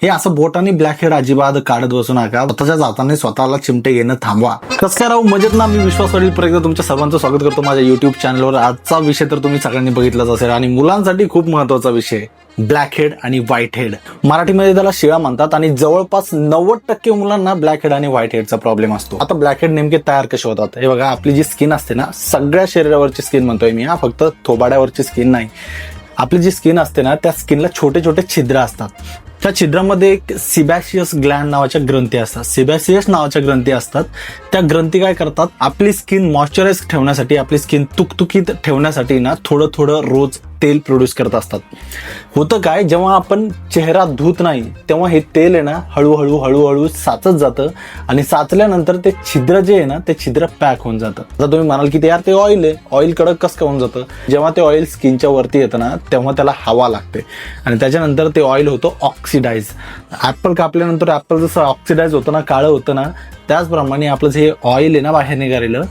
हे असं बोटाने ब्लॅक हेड अजिबात काढत बसू नका. स्वतःच्या जाताने स्वतःला चिमटे घेणं थांबवा. कसं काय राहू मजेत ना. मी विश्वास पाटील परत तुमच्या सर्वांचं स्वागत करतो माझ्या युट्यूब चॅनलवर. आजचा विषय तर तुम्ही सगळ्यांनी बघितलाच असेल आणि मुलांसाठी खूप महत्वाचा विषय, ब्लॅक हेड आणि व्हाईट हेड. मराठीमध्ये त्याला शिळा म्हणतात आणि जवळपास 90% मुलांना ब्लॅक हेड आणि व्हाईट हेडचा प्रॉब्लेम असतो. आता ब्लॅक हेड नेमके तयार कसे होतात हे बघा. आपली जी स्किन असते ना, सगळ्या शरीरावरची स्किन म्हणतोय मी, हा फक्त थोबाड्यावरची स्किन नाही. आपली जी स्किन असते ना त्या स्किनला छोटे छोटे छिद्र असतात. त्या छिद्रामध्ये एक सिबॅशियस ग्लँड नावाच्या ग्रंथी असतात. सिबॅशियस नावाच्या ग्रंथी असतात. त्या ग्रंथी काय करतात, आपली स्किन मॉइश्चराईज ठेवण्यासाठी, आपली स्किन तुकतुकीत ठेवण्यासाठी ना थोडं थोडं रोज तेल प्रोड्यूस करत असतात. होतं काय, जेव्हा आपण चेहरा धुत नाही तेव्हा हे तेल आहे ना हळूहळू हळूहळू साचत जातं आणि साचल्यानंतर ते छिद्र जे आहे ना ते छिद्र पॅक होऊन जातं. आता तुम्ही म्हणाल की ते यार ते ऑइल आहे, ऑइल कडक कसं काय होऊन जातं. जेव्हा ते ऑइल स्किनच्या वरती येतं ना तेव्हा त्याला हवा लागते आणि त्याच्यानंतर ते ऑइल होतं ऑक्सिडाइज. ऍपल कापल्यानंतर ऍपल जसं ऑक्सिडाइज होतं ना, काळं होतं ना, त्याचप्रमाणे आपलं जे ऑइल आहे ना बाहेर निघालेलं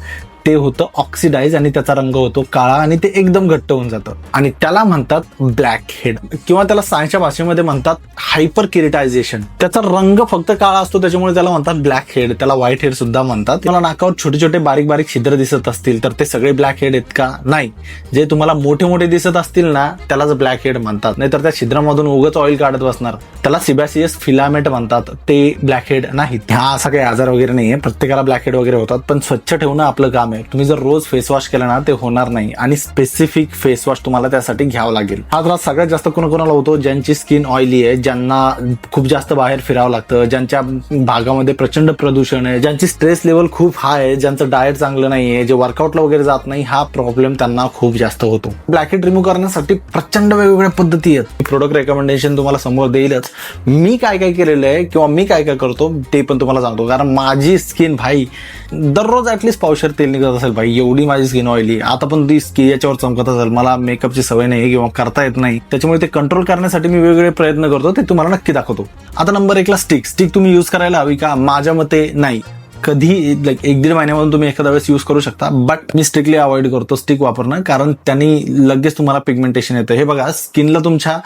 ते होतं ऑक्सिडाइज आणि त्याचा रंग होतो काळा आणि ते एकदम घट्ट होऊन जातं आणि त्याला म्हणतात ब्लॅक हेड किंवा त्याला सायन्सच्या भाषेमध्ये म्हणतात हायपर किरेटायझेशन. त्याचा रंग फक्त काळा असतो त्याच्यामुळे त्याला म्हणतात ब्लॅक हेड. त्याला व्हाईट हेड सुद्धा म्हणतात. तुम्हाला नाकावर छोटे छोटे बारीक बारीक छिद्र दिसत असतील तर ते सगळे ब्लॅक हेड आहेत का? नाही. जे तुम्हाला मोठे मोठे दिसत असतील ना त्यालाच ब्लॅक हेड म्हणतात. नाहीतर त्या छिद्रामधून उगाच ऑइल काढत बसणार त्याला सिबॅसियस फिलामेंट म्हणतात, ते ब्लॅक हेड नाही. हा असा काही आजार वगैरे नाहीये, प्रत्येकाला ब्लॅक हेड वगैरे होतात, पण स्वच्छ ठेवणं आपलं काम. तुम्ही जर रोज फेस वॉश केला ना ते होणार नाही आणि स्पेसिफिक फेस वॉश तुम्हाला त्यासाठी घ्यावं लागेल. हा त्रास सगळ्यात जास्त कोणाकोणाला होतो, ज्यांची स्किन ऑइली आहे, ज्यांना खूप जास्त बाहेर फिरावं लागतं, ज्यांच्या भागामध्ये प्रचंड प्रदूषण आहे, ज्यांची स्ट्रेस लेवल खूप हाय आहे, ज्यांचं डाएट चांगलं नाहीये, जे वर्कआउटला वगैरे जात नाही, हा प्रॉब्लेम त्यांना खूप जास्त होतो. ब्लॅक हेड रिमूव्ह करण्यासाठी प्रचंड वेगवेगळ्या पद्धती आहेत. प्रोडक्ट रेकमेंडेशन तुम्हाला समोर देईलच. मी काय काय केलेलं आहे किंवा मी काय काय करतो ते पण तुम्हाला सांगतो. कारण माझी स्किन भाई दररोज ऍटलीस्ट पावशेर तेल निघत असेल भाई, एवढी माझी स्किन ऑइली. आता पण ती स्किन याच्यावर चमकत असेल. मला मेकअपची सवय नाही किंवा करता येत नाही, त्याच्यामुळे ते कंट्रोल करण्यासाठी मी वेगवेगळे प्रयत्न करतो, ते तुम्हाला नक्की दाखवतो. आता नंबर 1ला स्टिक तुम्ही युज करायला हवी का? माझ्या मते नाही. कधी एक 1-1.5 महिन्यामधून तुम्ही एखाद्या वेळेस यूज करू शकता, बट मी स्ट्रिक्टली अवॉइड करतो स्टिक वापरणं, कारण त्यांनी लगेच तुम्हाला पिगमेंटेशन येतं. हे बघा, स्किनला तुमच्या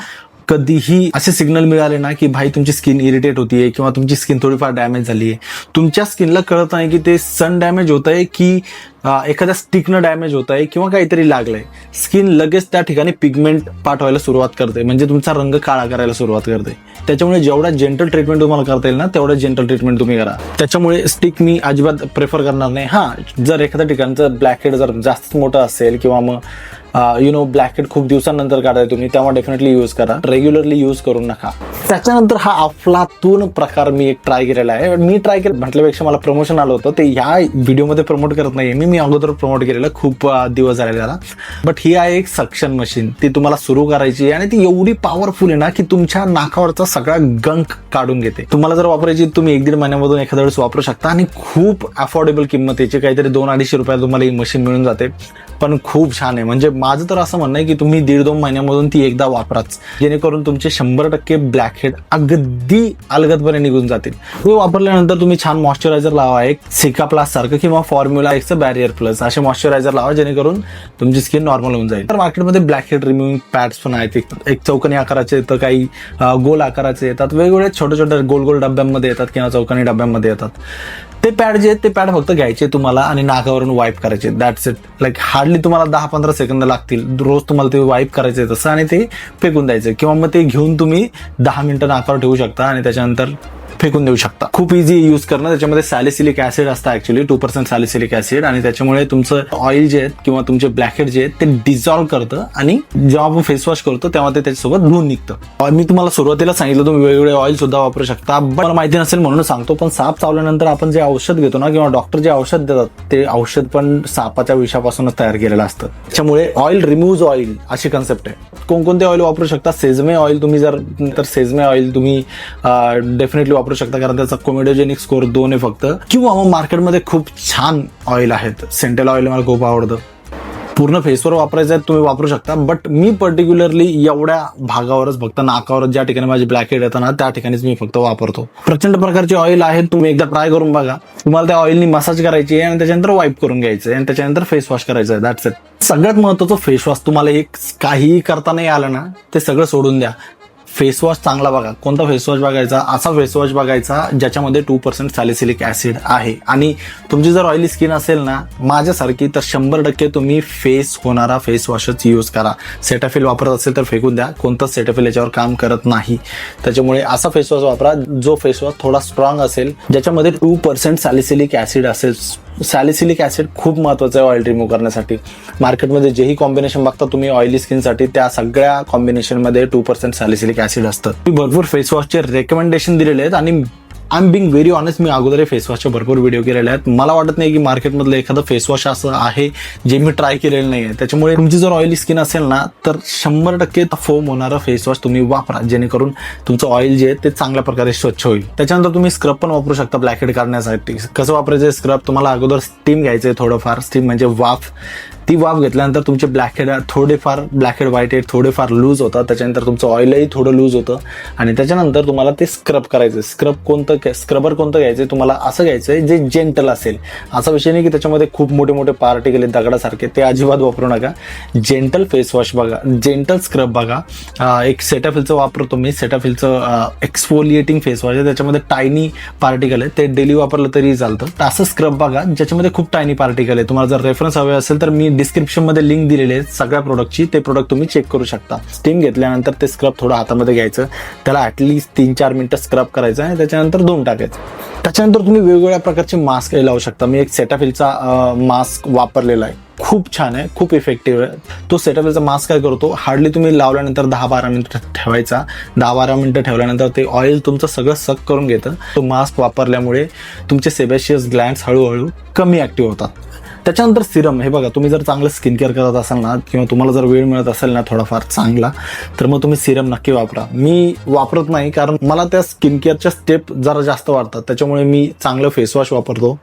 कधीही असे सिग्नल मिळाले ना की भाई तुमची स्किन इरिटेट होतीये किंवा तुमची स्किन थोडीफार डॅमेज झाली आहे, तुमच्या स्किनला कळत नाही की ते सन डॅमेज होत आहे की एखाद्या स्टिकनं डॅमेज होत आहे किंवा काहीतरी लागलंय. स्किन लगेच त्या ठिकाणी पिगमेंट पाठवायला सुरुवात करते, म्हणजे तुमचा रंग काळा करायला सुरुवात करते. त्याच्यामुळे जेवढा जेंटल ट्रीटमेंट तुम्हाला करता येईल ना तेवढं जेंटल ट्रीटमेंट तुम्ही करा. त्याच्यामुळे स्टिक मी अजिबात प्रेफर करणार नाही. हा, जर एखाद्या ठिकाणचं ब्लॅक हेड जर जास्त मोठं असेल किंवा मग ब्लॅक हेड खूप दिवसानंतर काढाय तुम्ही, तेव्हा डेफिनेटली यूज करा. रेग्युलरली यूज करू नका. त्याच्यानंतर हा अफलातून प्रकार मी एक ट्राय केलेला आहे. मी ट्राय केलं म्हटल्यापेक्षा मला प्रमोशन आलं होतं, ते ह्या व्हिडिओमध्ये प्रमोट करत नाहीये मी अगोदर प्रमोट केलेलं, खूप दिवस झाले त्याला. बट ही आहे एक सक्शन मशीन. ती तुम्हाला सुरू करायची आहे आणि ती एवढी पॉवरफुल आहे ना की तुमच्या नाकावरचा सगळा गंक काढून घेते. तुम्हाला जर वापरायची तुम्ही 1-1.5 महिन्यामधून एखाद्या वेळेस वापरू शकता आणि खूप अफोर्डेबल किंमत याची, काहीतरी 200-250 रुपयाला तुम्हाला ही मशीन मिळून जाते, पण खूप छान आहे. म्हणजे माझं तर असं म्हणणं आहे की तुम्ही 1.5-2 महिन्यामधून ती एकदा वापराच, जेणेकरून तुमचे 100% ब्लॅक हेड अगदी अलगदपणे निघून जातील. तुम्ही वापरल्यानंतर तुम्ही छान मॉइश्चरायझर लावा, एक सिका प्लस सारखं किंवा फॉर्म्युला एक्सचं बॅरियर प्लस असे मॉइश्चरायझर लावा, जेणेकरून तुमची स्किन नॉर्मल होऊन जाईल. तर मार्केटमध्ये ब्लॅक हेड रिमूव्हिंग पॅड्स पण आहेत. एक चौकोनी आकाराचे तर काही गोल आकाराचे येतात, वेगवेगळे छोटे छोटे गोल गोल डब्यांमध्ये येतात किंवा चौकोनी डब्यांमध्ये येतात. ते पॅड जे आहेत ते पॅड फक्त घ्यायचे तुम्हाला आणि नाकावरून वाईप करायचे, दॅट्स इट. लाईक हार्डली तुम्हाला 10-15 सेकंद लागतील. रोज तुम्हाला ते वाईप करायचे तसं आणि ते फेकून द्यायचं किंवा मग ते घेऊन तुम्ही 10 मिनिटं नाकावर ठेवू शकता आणि त्याच्यानंतर फेकून देऊ शकता. खूप इझी यूज करणं. त्याच्यामध्ये सॅलिसिलिक ऍसिड असतं, ऍक्च्युली 2% सॅलिसिलिक ऍसिड, आणि त्याच्यामुळे तुमचं ऑइल जे आहेत किंवा तुमचे ब्लॅक हेड जे आहेत ते डिझॉल्व्ह करतं आणि जेव्हा आपण फेस वॉश करतो तेव्हा ते त्याच्यासोबत धुवून निघतं. मी तुम्हाला सुरुवातीला सांगितलं तुम्ही वेगवेगळे ऑइल सुद्धा वापरू शकता, पण मला माहिती नसेल म्हणून सांगतो. पण साप चावल्यानंतर आपण जे औषध घेतो ना किंवा डॉक्टर जे औषध देतात ते औषध पण सापाच्या विषापासूनच तयार केलेलं असतं. त्याच्यामुळे ऑइल रिमूव्ह ऑइल अशी कन्सेप्ट आहे. कोणकोणते ऑइल वापरू शकता? सेजमे ऑइल तुम्ही जर तर सेजमे ऑइल तुम्ही डेफिनेटली वापरू शकता, कारण त्याचा कोमेडोजेनिक स्कोर 2 आहे फक्त. किंवा मग मार्केटमध्ये खूप छान ऑइल आहेत. सेंटेल ऑइल मला खूप आवडतं, पूर्ण फेसवर वापरायचं आहे तुम्ही वापरू शकता. बट मी पर्टिक्युलरली एवढ्या भागावरच, फक्त नाकावर ज्या ठिकाणी माझी ब्लॅक हेड येतं ना त्या ठिकाणीच मी फक्त वापरतो. प्रचंड प्रकारचे ऑइल आहेत, तुम्ही एकदा ट्राय करून बघा. तुम्हाला त्या ऑइलनी मसाज करायची आहे आणि त्याच्यानंतर वाईप करून घ्यायचं आहे आणि त्याच्यानंतर फेस वॉश करायचं आहे, दॅट्स इट. सगळ्यात महत्वाचं फेस वॉश. तुम्हाला एक काहीही करता नाही आलं ना ते सगळं सोडून द्या. फेसवॉश चांगला बघा. कोणता फेसवॉश बघायचा? असा फेसवॉश बघायचा ज्याच्यामध्ये 2% सॅलिसिलिक ऍसिड आहे. आणि तुमची जर ऑइली स्किन असेल ना माझ्यासारखी, तर 100% तुम्ही फेस होणारा फेसवॉशच यूज करा. सेटाफिल वापरत असेल तर फेकून द्या, कोणताच सेटाफिल याच्यावर काम करत नाही. त्याच्यामुळे असा फेसवॉश वापरा जो फेसवॉश थोडा स्ट्रॉंग असेल, ज्याच्यामध्ये 2% सॅलिसिलिक ऍसिड असेल. सॅलिसिलिक ऍसिड खूप महत्त्वाचं आहे ऑइल रिमूव्ह करण्यासाठी. मार्केटमध्ये जेही कॉम्बिनेशन बघता तुम्ही ऑइली स्किनसाठी, त्या सगळ्या कॉम्बिनेशनमध्ये 2% सॅलिसिलिक ऍसिड असतं. मी भरपूर फेसवॉशचे रेकमेंडेशन दिलेले आहेत आणि I am being very honest, मी अगोदर फेसवॉशचे भरपूर व्हिडिओ केलेले आहेत. मला वाटत नाही की मार्केटमधलं एखादं फेसवॉश असं आहे जे मी ट्राय केलेलं नाही आहे. त्याच्यामुळे तुमची जर ऑइली स्किन असेल ना तर 100% फोम होणारा फेसवॉश तुम्ही वापरा, जेणेकरून तुमचं ऑइल जे आहे ते चांगल्या प्रकारे स्वच्छ होईल. त्याच्यानंतर तुम्ही स्क्रब पण वापरू शकता ब्लॅकहेड काढण्यासाठी. कसं वापरायचं स्क्रब? तुम्हाला अगोदर स्टीम घ्यायचं आहे थोडंफार. स्टीम म्हणजे वाफ. ती वाफ घेतल्यानंतर तुमचे ब्लॅकहेड थोडेफार, ब्लॅकहेड व्हाईट हेड थोडेफार लूज होतात. त्याच्यानंतर तुमचं ऑइलही थोडं लूज होतं आणि त्याच्यानंतर तुम्हाला ते स्क्रब करायचं. स्क्रबर कोणतं घ्यायचं? तुम्हाला असं घ्यायचं आहे जे जेंटल असेल. असा विषय नाही की त्याच्यामध्ये खूप मोठे मोठे पार्टिकल आहेत दगडासारखे, ते अजिबात वापरू नका. जेंटल फेसवॉश बघा, जेंटल स्क्रब बघा. एक सेटाफिलचं वापरतो मी. सेटाफिलचं एक्सफोलिएटिंग फेसवॉश आहे, त्याच्यामध्ये टायनी पार्टिकल आहे. ते डेली वापरलं तरी चालतं. असं स्क्रब बघा ज्याच्यामध्ये खूप टायनी पार्टिकल आहे. तुम्हाला जर रेफरन्स हवे असेल तर मी डिस्क्रिप्शन मध्ये लिंक दिलेली आहे सगळ्या प्रोडक्टची. ते प्रोडक्ट तुम्ही चेक करू शकता. स्टीम घेतल्यानंतर ते स्क्रब थोडं हातामध्ये घ्यायचं, त्याला ऍटलीस्ट 3-4 मिनिटं स्क्रब करायचं आणि त्याच्यानंतर धुवून टाकायचं. त्याच्यानंतर तुम्ही वेगवेगळ्या प्रकारचे मास्क लावू शकता. मी एक सेटाफिलचा मास्क वापरलेला आहे, खूप छान आहे, खूप इफेक्टिव्ह आहे. तो सेटाफिलचा मास्क काय करतो, हार्डली तुम्ही लावल्यानंतर 10-12 मिनिटं ठेवायचा. 10-12 मिनिटं ठेवल्यानंतर ते ऑइल तुमचं सगळं सक करून घेतं. तो मास्क वापरल्यामुळे तुमचे सेबेशियस ग्लँड्स हळूहळू कमी ऍक्टिव्ह होतात. त्याच्यानंतर सिरम. हे बघा, तुम्ही जर चांगलं स्किन केअर करत असाल ना किंवा तुम्हाला जर वेळ मिळत असेल ना थोडाफार चांगला, तर मग तुम्ही सिरम नक्की वापरा. मी वापरत नाही कारण मला त्या स्किन केअरच्या स्टेप जरा जास्त वाटतात. त्याच्यामुळे मी चांगलं फेसवॉश वापरतो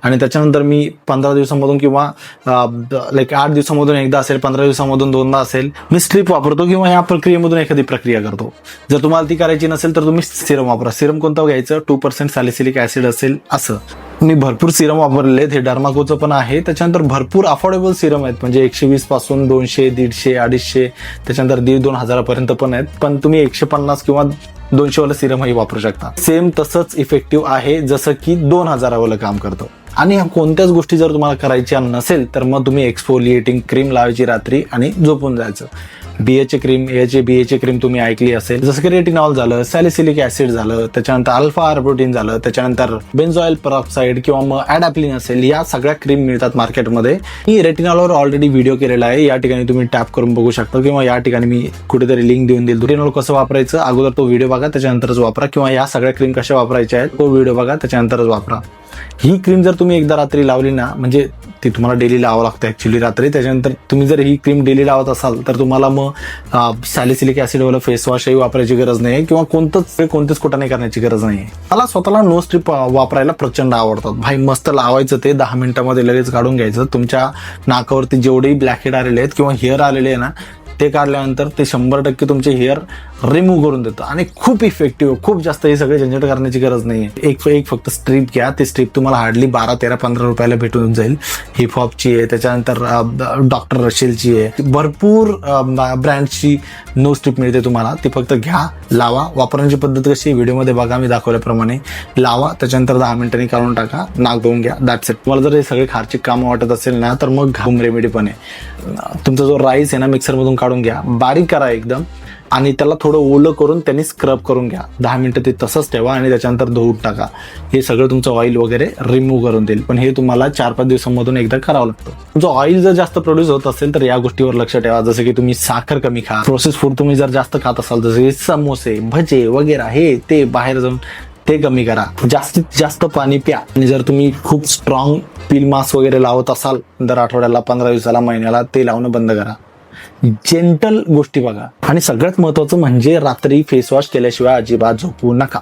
आणि त्याच्यानंतर मी 15 दिवसामधून किंवा 8 दिवसामधून एकदा असेल, 15 दिवसामधून 2दा असेल, मी स्ट्रीप वापरतो किंवा ह्या प्रक्रियेमधून एखादी प्रक्रिया करतो. जर तुम्हाला ती करायची नसेल तर तुम्ही सिरम वापरा. सिरम कोणतं घ्यायचं? 2% सॅलिसिलिक ऍसिड असेल असं. मी भरपूर सिरम वापरलेले आहेत. हे डर्माकोचं पण आहे. त्याच्यानंतर भरपूर अफोर्डेबल सिरम आहेत, म्हणजे 120 पासून 200, 150, 250, त्याच्यानंतर 1,500-2,000 हजारापर्यंत पण आहेत. पण तुम्ही 150 किंवा 200 वाला सिरमही वापरू शकता. सेम तसंच इफेक्टिव्ह आहे जसं की 2000 वाला काम करतं. आणि कोणत्याच गोष्टी जर तुम्हाला करायच्या नसेल तर मग तुम्ही एक्सफोलिएटिंग क्रीम लावायची रात्री आणि झोपून जायचं. BHA क्रीम, BHA क्रीम तुम्ही ऐकली असेल, जसं की रेटिनॉल झालं, सॅलिसिलिक ऍसिड झालं, त्याच्यानंतर अल्फा आर्बुटिन झालं, त्याच्यानंतर बेन्झॉइल पेरॉक्साइड किंवा मग ॲडॅप्लिन असेल, या सगळ्या क्रीम मिळतात मार्केटमध्ये. मी रेटिनॉलवर ऑलरेडी व्हिडिओ केलेला आहे, या ठिकाणी तुम्ही टॅप करून बघू शकता किंवा या ठिकाणी मी कुठेतरी लिंक देऊन देईल. रेटिनॉल कसं वापरायचं अगोदर तो व्हिडिओ बघा, त्याच्यानंतरच वापरा. किंवा या सगळ्या क्रीम कशा वापरायच्या आहेत तो व्हिडिओ बघा, त्याच्यानंतरच वापरा. ही क्रीम जर तुम्ही एकदा रात्री लावली ना, म्हणजे ती तुम्हाला डेली लावावं लागतं ऍक्च्युली रात्री. त्याच्यानंतर तुम्ही जर ही क्रीम डेली लावत असाल तर तुम्हाला मग सॅलिसिलिक ऍसिडवाला फेस वॉशही वापरायची गरज नाही किंवा कोणतेच कुटाणे करण्याची गरज नाही. मला स्वतःला नो स्ट्रिप वापरायला प्रचंड आवडतात. भाई मस्त लावायचं, ते 10 मिनिटांमध्ये लगेच काढून घ्यायचं. तुमच्या नाकावरती जेवढेही ब्लॅकहेड आलेले आहेत किंवा हेअर आलेले आहे ना, ते काढल्यानंतर ते 100% तुमचे हेअर रिमूव्ह करून देतं आणि खूप इफेक्टिव्ह, खूप जास्त हे सगळे झंझट करण्याची गरज नाही आहे. एक फक्त स्ट्रीप घ्या. ती स्ट्रीप तुम्हाला हार्डली 12, 13, 15 रुपयाला भेटून जाईल. हिपहॉपची आहे, त्याच्यानंतर डॉक्टर रशेलची आहे, भरपूर ब्रँडची नो स्ट्रीप मिळते तुम्हाला. ती फक्त घ्या, लावा. वापरण्याची पद्धत कशी व्हिडिओमध्ये बघा, मी दाखवल्याप्रमाणे लावा. त्याच्यानंतर 10 मिनिटांनी काढून टाका, नाक धुवून घ्या. That's it. तुम्हाला जर हे सगळे खारची कामं वाटत असेल ना तर मग होम रेमेडी पण आहे. तुमचा जो राईस आहे ना मिक्सरमधून काढून घ्या, बारीक करा एकदम आणि त्याला थोडं ओलं करून त्यांनी स्क्रब करून घ्या. 10 मिनिटं ते तसंच ठेवा आणि त्याच्यानंतर धुवून टाका. हे सगळं तुमचं ऑइल वगैरे रिमूव्ह करून देईल. पण हे तुम्हाला 4-5 दिवसांमधून एकदा करावं लागतं. तुमचं ऑइल जर जास्त प्रोड्यूस होत असेल तर या गोष्टीवर लक्ष ठेवा. जसं की तुम्ही साखर कमी खा. प्रोसेस फूड तुम्ही जर जास्त खात असाल, जसं की समोसे, भजे वगैरे, हे ते बाहेर जाऊन ते कमी करा. जास्तीत जास्त पाणी प्या. आणि जर तुम्ही खूप स्ट्रॉंग पील मास्क वगैरे लावत असाल दर आठवड्याला, 15 दिवसाला, महिन्याला, ते लावणं बंद करा. जेंटल गोष्टी बघा. आणि सगळ्यात महत्वाचं म्हणजे रात्री फेसवॉश केल्याशिवाय अजिबात झोपू नका.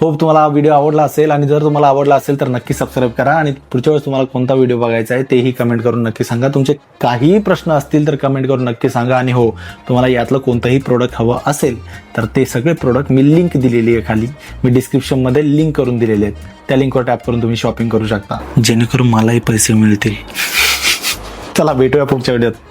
होप तुम्हाला हा व्हिडिओ आवडला असेल आणि जर तुम्हाला आवडला असेल तर नक्की सबस्क्राईब करा. आणि पुढच्या वेळेस तुम्हाला कोणता व्हिडिओ बघायचा आहे तेही कमेंट करून नक्की सांगा. तुमचे काहीही प्रश्न असतील तर कमेंट करून नक्की सांगा. आणि हो, तुम्हाला यातलं कोणतंही प्रोडक्ट हवं असेल तर ते सगळे प्रोडक्ट मी लिंक दिलेली आहे खाली, मी डिस्क्रिप्शनमध्ये लिंक करून दिलेले आहेत. त्या लिंकवर टॅप करून तुम्ही शॉपिंग करू शकता, जेणेकरून मलाही पैसे मिळतील. चला भेटूया पुढच्या व्हिडिओत.